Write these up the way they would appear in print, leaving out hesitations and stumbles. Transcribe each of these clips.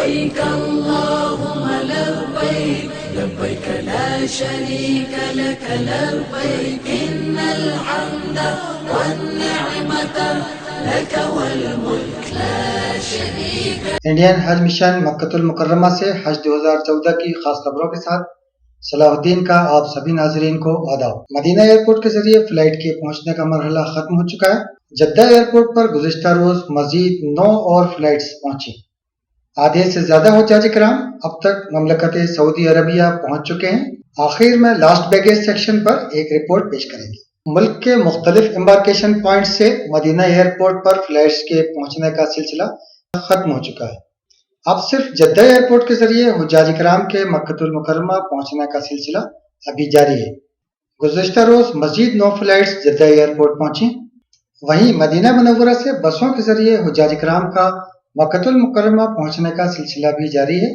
लब्बैक अल्लाहुम्मा लब्बैक लब्बैक ला शरीक लक लब्बैक इन्नल हम्दा one निअमत luck वल मुल्क ला शरीक। इंडियन हज मिशन मक्कतुल मुकर्रमा से हज 2014 की खास खबरों के साथ सलाहुद्दीन का आप सभी नाजरीन को आदाब। मदीना एयरपोर्ट के जरिए फ्लाइट के पहुंचने का मरहला खत्म हो चुका है। जद्दा एयरपोर्ट पर गुज़िश्ता रोज मजीद 9 और फ्लाइट्स पहुंची। आधे से ज्यादा हुज्जाज किराम अब तक ममलकत सऊदी अरबिया पहुंच चुके हैं। आखिर में लास्ट बैगेज सेक्शन पर एक रिपोर्ट पेश करेंगे। मुल्क के मुख्तलिफ एम्बार्केशन पॉइंट से मदीना एयरपोर्ट पर फ्लाइट्स के पहुंचने का सिलसिला खत्म हो चुका है। अब सिर्फ जद्दा एयरपोर्ट के जरिए हुज्जाज किराम के मक्कतुल मुकर्रमा पहुंचने का सिलसिला अभी जारी है। गुज़िश्ता रोज मजीद 9 फ्लाइट्स जद्दा एयरपोर्ट पहुंची। वहीं मदीना मुनव्वरा से बसों के जरिए हुज्जाज किराम का मक्कतुल मुकर्रमा पहुंचने का सिलसिला भी जारी है।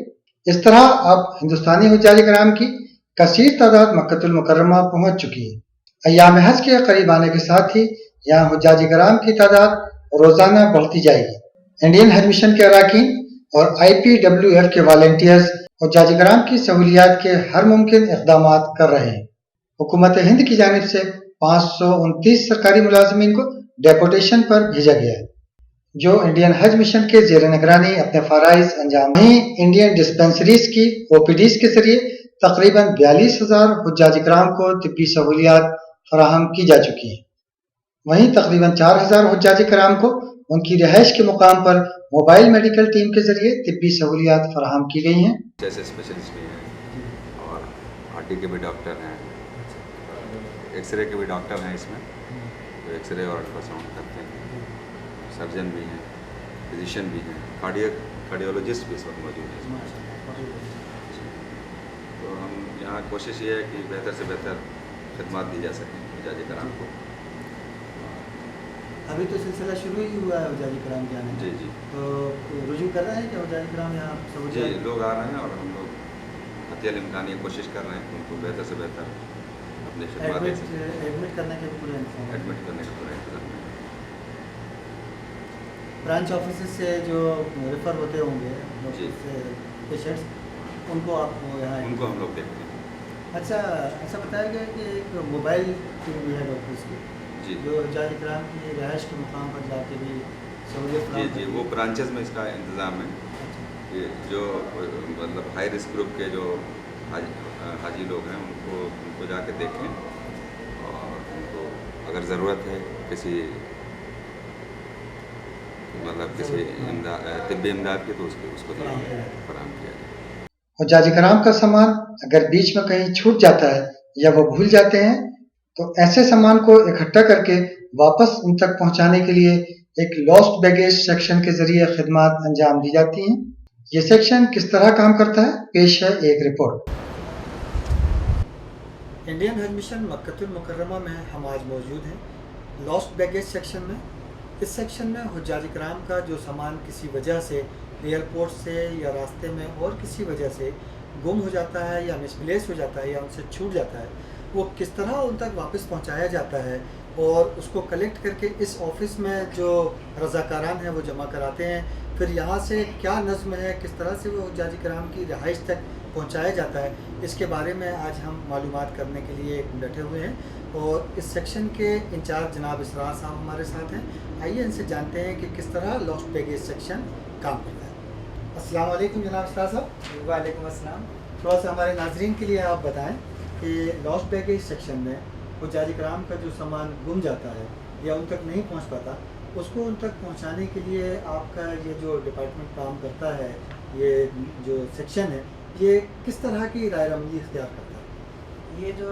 इस तरह अब हिंदुस्तानी हुज्जाज किराम की कसीर तादाद मक्कतुल मुकर्रमा पहुंच चुकी है। अय्याम हज के करीब आने के साथ ही यहाँ हुज्जाज किराम की तादाद रोजाना बढ़ती जाएगी। इंडियन हज मिशन के अरकान और IPWF के वॉलंटियर्स हुज्जाज किराम की सहूलियात के हर मुमकिन इक़दाम कर रहे हैं। हुकूमत हिंद की जानिब से 529 सरकारी मुलाजमीन को डेपुटेशन पर भेजा गया है, जो इंडियन हज मिशन के ज़ेर निगरानी अपने फ़राइज़ अंजाम वहीं इंडियन डिस्पेंसरीज की OPDs के जरिए तकरीबन 42,000 हुज्जाज किराम को तिब्बी सहूलियात फराहम की जा चुकी है। वहीं तकरीबन 4,000 हुज्जाज किराम को उनकी रिहाइश के मुकाम पर मोबाइल मेडिकल टीम के जरिए तिब्बी सहूलियात फराहम की गई हैं। जैसे स्पेशलिस्ट भी हैं और हड्डी के भी डॉक्टर हैं, एक्सरे के भी डॉक्टर हैं इसमें, तो एक्सरे और अल्ट्रासाउंड करते हैं, सर्जन भी हैं, फिजिशियन भी हैं, कार्डियोलॉजिस्ट भी इस वक्त मौजूद हैं इसमें। तो हम यहाँ कोशिश ये है कि बेहतर से बेहतर खिदमत दी जा सकें हुज्जाज किराम को। अभी तो सिलसिला शुरू ही हुआ है हुज्जाज किराम के आने। जी जी। तो रुजू कर रहे हैं कि हुज्जाज किराम यहाँ जी, लोग आ रहे हैं और हम लोग हतियल इम्कान ये कोशिश कर रहे हैं कि उनको बेहतर से बेहतर अपनी खिदमत दे सकें। एडमिट करने के पूरे एडमिट करने का पूरा इंतजाम है। ब्रांच ऑफिस से जो रेफ़र होते होंगे जी। पेशेंट्स, उनको आप यहाँ उनको हम लोग देखते हैं। अच्छा, ऐसा बताया गया कि एक मोबाइल टीम भी है डॉक्टर्स की, जी जो हुज्जाज किराम की रिहाइश के मुकाम पर जाके भी सहूलियत जी जी, वो ब्रांचेस में इसका इंतज़ाम है कि जो मतलब हाई रिस्क ग्रुप के जो हाजी लोग हैं उनको जाके देखें और उनको अगर ज़रूरत है किसी तिब्बी इमदाद की तो उसको फराहम किया जाए। हुज्जाज किराम का सामान अगर बीच में कहीं छूट जाता है या वो भूल जाते हैं तो ऐसे सामान को इकट्ठा करके वापस उन तक पहुंचाने के लिए एक लॉस्ट बैगेज सेक्शन के जरिए खिदमत अंजाम दी जाती हैं। ये सेक्शन किस तरह काम करता है, पेश है एक रिपोर्ट। इंडियन हज मिशन मक्कतुल मुकर्रमा में हम आज मौजूद हैं लॉस्ट बैगेज सेक्शन में। इस सेक्शन में हुज्जाज किराम का जो सामान किसी वजह से एयरपोर्ट से या रास्ते में और किसी वजह से गुम हो जाता है या मिसप्लेस हो जाता है या उनसे छूट जाता है, वो किस तरह उन तक वापस पहुंचाया जाता है और उसको कलेक्ट करके इस ऑफिस में जो रज़ाकारान हैं वो जमा कराते हैं। फिर यहाँ से क्या नज़्म है, किस तरह से वो हुज्जाज किराम की रिहाइश तक पहुँचाया जाता है, इसके बारे में आज हम मालूमात करने के लिए बैठे हुए हैं और इस सेक्शन के इंचार्ज जनाब इसरार साहब हमारे साथ हैं। आइए इनसे जानते हैं कि किस तरह लॉस्ट बैगेज सेक्शन काम करता है। अस्सलाम वालेकुम जनाब इसरार साहब। वालेकुम अस्सलाम। थोड़ा सा हमारे नाजरीन के लिए आप बताएं कि लॉस्ट बैगेज सेक्शन में हुज्जाज किराम का जो सामान गुम जाता है या उन तक नहीं पहुंच पाता, उसको उन तक पहुंचाने के लिए आपका ये जो डिपार्टमेंट काम करता है, ये जो सेक्शन है, ये किस तरह की राय रमनी इख्तियार करता है? ये जो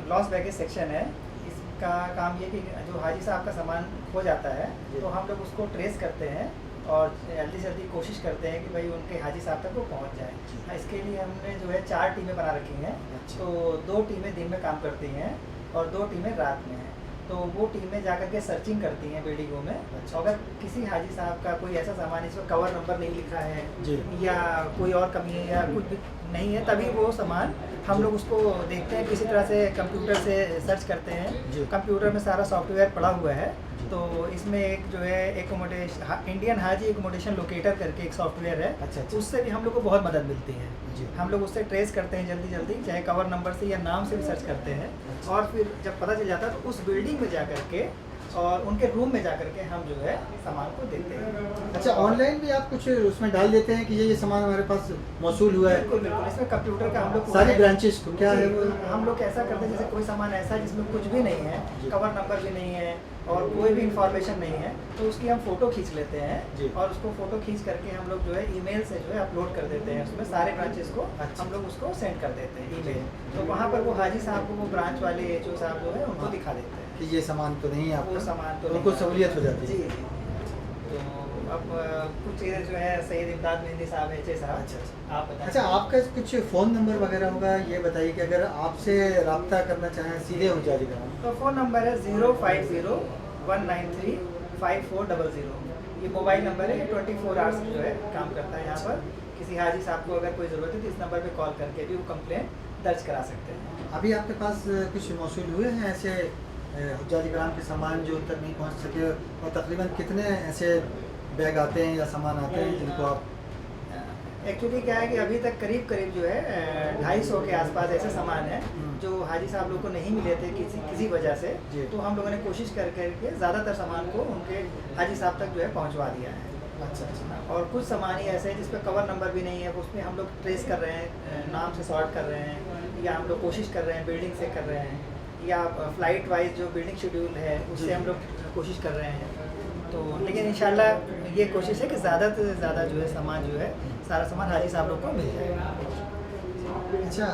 लॉस्ट बैगेज सेक्शन है, इसका काम ये कि जो हाजी साहब का सामान खो जाता है तो हम लोग उसको ट्रेस करते हैं और जल्दी से जल्दी कोशिश करते हैं कि भाई उनके हाजी साहब तक वो पहुंच जाए। इसके लिए हमने जो है 4 टीमें बना रखी हैं। तो 2 टीमें दिन में काम करती हैं और 2 टीमें रात में हैं। तो वो टीमें जाकर के सर्चिंग करती हैं बिल्डिंगों में। अगर किसी हाजी साहब का कोई ऐसा सामान इसमें कवर नंबर नहीं लिखा है या कोई और कमी है या कुछ भी नहीं है, तभी वो सामान हम लोग उसको देखते हैं, किसी तरह से कंप्यूटर से सर्च करते हैं। कंप्यूटर में सारा सॉफ्टवेयर पड़ा हुआ है तो इसमें एक जो है एकोमोडेशन इंडियन हाजी एकोमोडेशन लोकेटर करके एक सॉफ्टवेयर है। अच्छा, अच्छा। उससे भी हम लोग को बहुत मदद मिलती है। जी। हम लोग उससे ट्रेस करते हैं जल्दी जल्दी, चाहे कवर नंबर से या नाम से भी सर्च करते हैं। अच्छा। और फिर जब पता चल जाता है तो उस बिल्डिंग में जा करके और उनके रूम में जा करके हम जो है सामान को देते हैं। अच्छा, ऑनलाइन भी आप कुछ उसमें डाल देते हैं कि ये सामान हमारे पास मौसूल हुआ है? बिल्कुल बिल्कुल, इसमें कंप्यूटर का हम लोग सारी ब्रांचेस को क्या है वो? हम लोग ऐसा करते हैं जैसे कोई सामान ऐसा है जिसमें कुछ भी नहीं है, जी। कवर नंबर भी नहीं है और कोई भी इंफॉर्मेशन नहीं है, तो उसकी हम फोटो खींच लेते जी। हैं और उसको फोटो खींच करके हम लोग जो है ईमेल से जो है अपलोड कर देते हैं उसमें सारे ब्रांचेस को। अच्छा। हम लोग उसको सेंड कर देते हैं ईमेल, जी। तो वहाँ पर वो हाजी साहब को वो ब्रांच वाले एचओ साहब जो है उनको हाँ। दिखा देते हैं कि ये सामान तो नहीं है वो आपका, सामान तो उनको नहीं है। सहूलियत हो जाती जी है। जी। तो अब कुछ चीज़ें जो है सैयद इमदाद मेहंदी साहब एचए साहब, अच्छा, अच्छा। आप बताएं। अच्छा, आपका कुछ फ़ोन नंबर वगैरह होगा, ये बताइए कि अगर आपसे रब्ता करना चाहें सीधे हो जाएगा। तो फ़ोन नंबर है 05019354000। ये मोबाइल नंबर है, ये 24 आवर्स जो है काम करता है यहाँ पर। किसी हाजी साहब को अगर कोई ज़रूरत है तो इस नंबर पे कॉल करके भी वो कंप्लेंट दर्ज करा सकते हैं। अभी आपके पास कुछ मौसूल हुए हैं ऐसे हुज्जाज इकराम के सामान जो तक नहीं पहुंच सके, और तकरीबन कितने ऐसे बैग आते हैं या सामान आते हैं जिनको आप? एक्चुअली क्या है कि अभी तक करीब करीब जो है 250 के आसपास ऐसे सामान है जो हाजी साहब लोग को नहीं मिले थे किसी वजह से। जी। तो हम लोगों ने कोशिश कर करके ज़्यादातर सामान को उनके हाजी साहब तक जो है पहुँचवा दिया है। अच्छा, अच्छा। और कुछ सामान ही ऐसे हैं जिस पे कवर नंबर भी नहीं है, उसमें हम लोग ट्रेस कर रहे हैं, नाम से सॉर्ट कर रहे हैं, या हम लोग कोशिश कर रहे हैं बिल्डिंग से कर रहे हैं, या फ्लाइट वाइज जो बिल्डिंग शेड्यूल है उससे हम लोग कोशिश कर रहे हैं। तो लेकिन इंशाल्लाह ये कोशिश है कि ज़्यादा से ज़्यादा जो है सामान जो है सारा सामान हाजी साहब लोग को मिल जाएगा। अच्छा,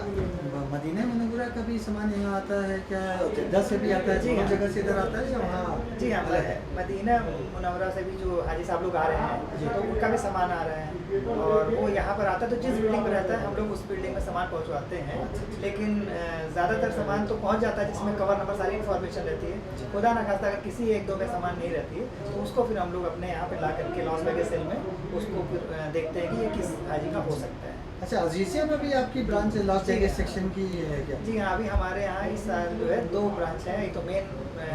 मदीना मुनव्वरा का भी सामान यहाँ आता है क्या? जद्दा से भी आता है? जी दोनों हाँ। जगह से इधर आता है या वहाँ? जी हाँ, अलग है? मदीना मुनव्वरा से भी जो हाजी साहब लोग आ रहे हैं तो उनका भी सामान आ रहा है और वो यहाँ पर आता है। तो जिस बिल्डिंग में रहता है हम लोग उस बिल्डिंग में सामान पहुँचवाते हैं, लेकिन ज़्यादातर सामान तो पहुँच जाता है जिसमें कवर नंबर सारी इन्फॉर्मेशन रहती है। खुदा ना खास्ता अगर किसी एक दो में सामान नहीं रहती है तो उसको फिर हम लोग अपने यहाँ पर ला करके लॉस वेगस सेल में उसको फिर देखते हैं कि ये किस हाजी का हो सकता है। अच्छा, अजीज़िया में भी आपकी ब्रांच लॉस वेगस सेक्शन की है क्या? जी हाँ, अभी हमारे यहाँ इस साल जो है 2 ब्रांच हैं। एक तो मेन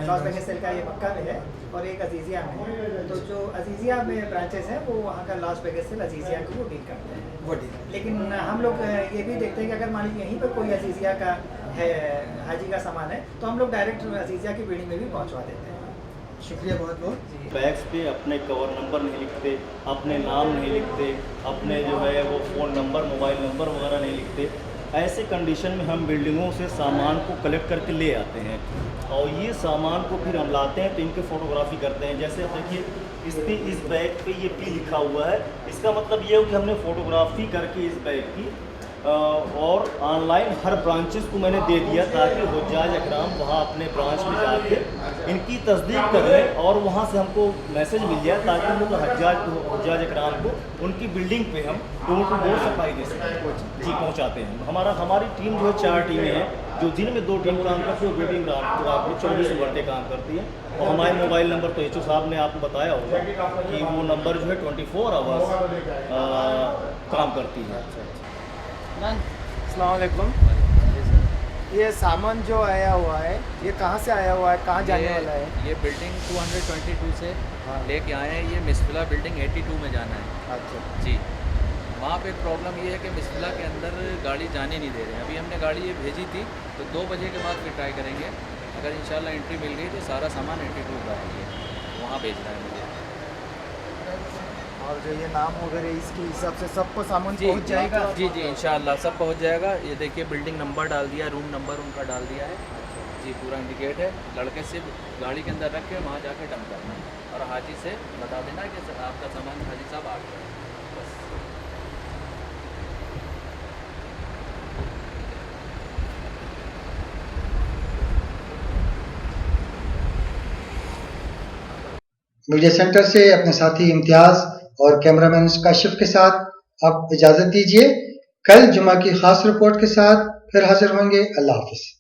लॉस वेगस सेल का ये मक्का में है और एक अजीज़िया में है। तो जो अजीज़िया में ब्रांचेस हैं वो वहाँ का लॉस वेगस सेल अजीज़िया को वो डील करते हैं। वो ठीक है। लेकिन हम लोग ये भी देखते हैं कि अगर मान लीजिए यहीं पर कोई अजीज़िया का है, हाजी का सामान है, तो हम लोग डायरेक्ट अजीज़िया की बिल्डिंग में भी पहुँचवा देते हैं। शुक्रिया बहुत बहुत। बैग्स पे अपने कवर नंबर नहीं लिखते, अपने नाम नहीं लिखते, अपने जो है वो फ़ोन नंबर मोबाइल नंबर वगैरह नहीं लिखते। ऐसे कंडीशन में हम बिल्डिंगों से सामान को कलेक्ट करके ले आते हैं और ये सामान को फिर हम लाते हैं तो इनके फ़ोटोग्राफी करते हैं। जैसे देखिए इस पे इस बैग पे ये पी लिखा हुआ है, इसका मतलब ये है कि हमने फ़ोटोग्राफी करके इस बैग की और ऑनलाइन हर ब्रांचेस को मैंने दे दिया ताकि हुज्जाज इकराम वहाँ अपने ब्रांच में जाके इनकी तस्दीक कर लें और वहाँ से हमको मैसेज मिल जाए ताकि हम लोग हुज्जाज इकराम को उनकी बिल्डिंग पे हम डोर टू डोर सप्लाई दे सकें। जी, पहुँचाते हैं। हमारी टीम जो है 4 टीमें हैं, जो दिन में 2 टीम काम करती है और बिल्डिंग रात को 24 घंटे काम करती है। और हमारे मोबाइल नंबर तो एचओ साहब ने आपको बताया होगा कि वो नंबर जो है 24 आवर्स काम करती है। अस्सलाम वालेकुम। ये सामान जो आया हुआ है ये कहाँ से आया हुआ है, कहाँ जाने वाला है? ये बिल्डिंग 222 से लेके आए हैं। ये मिसफिला बिल्डिंग 82 में जाना है। अच्छा, जी, वहाँ पे प्रॉब्लम ये है कि मिसफिला के अंदर गाड़ी जाने नहीं दे रहे हैं। अभी हमने गाड़ी ये भेजी थी तो 2 बजे के बाद फिर ट्राई करेंगे। अगर इंशाल्लाह एंट्री मिल गई तो सारा सामान 82 का है, ये वहाँ भेजना है मुझे। और जो ये नाम वगैरह इसके हिसाब से सबको सामान जी पहुंच जाएगा? जी जी, इंशाल्लाह सब पहुँच जाएगा। ये देखिए बिल्डिंग नंबर डाल दिया, रूम नंबर उनका डाल दिया है। जी, पूरा इंडिकेट है। लड़के सिर्फ गाड़ी के अंदर रख के वहाँ जाके डंप करना है और हाजी से बता देना कि आपका सामान हाजी साहब आ गया है। मीडिया सेंटर से अपने साथी इम्तियाज और कैमरामैन काशिफ के साथ अब इजाजत दीजिए। कल जुमा की खास रिपोर्ट के साथ फिर हाजिर होंगे। अल्लाह हाफिज।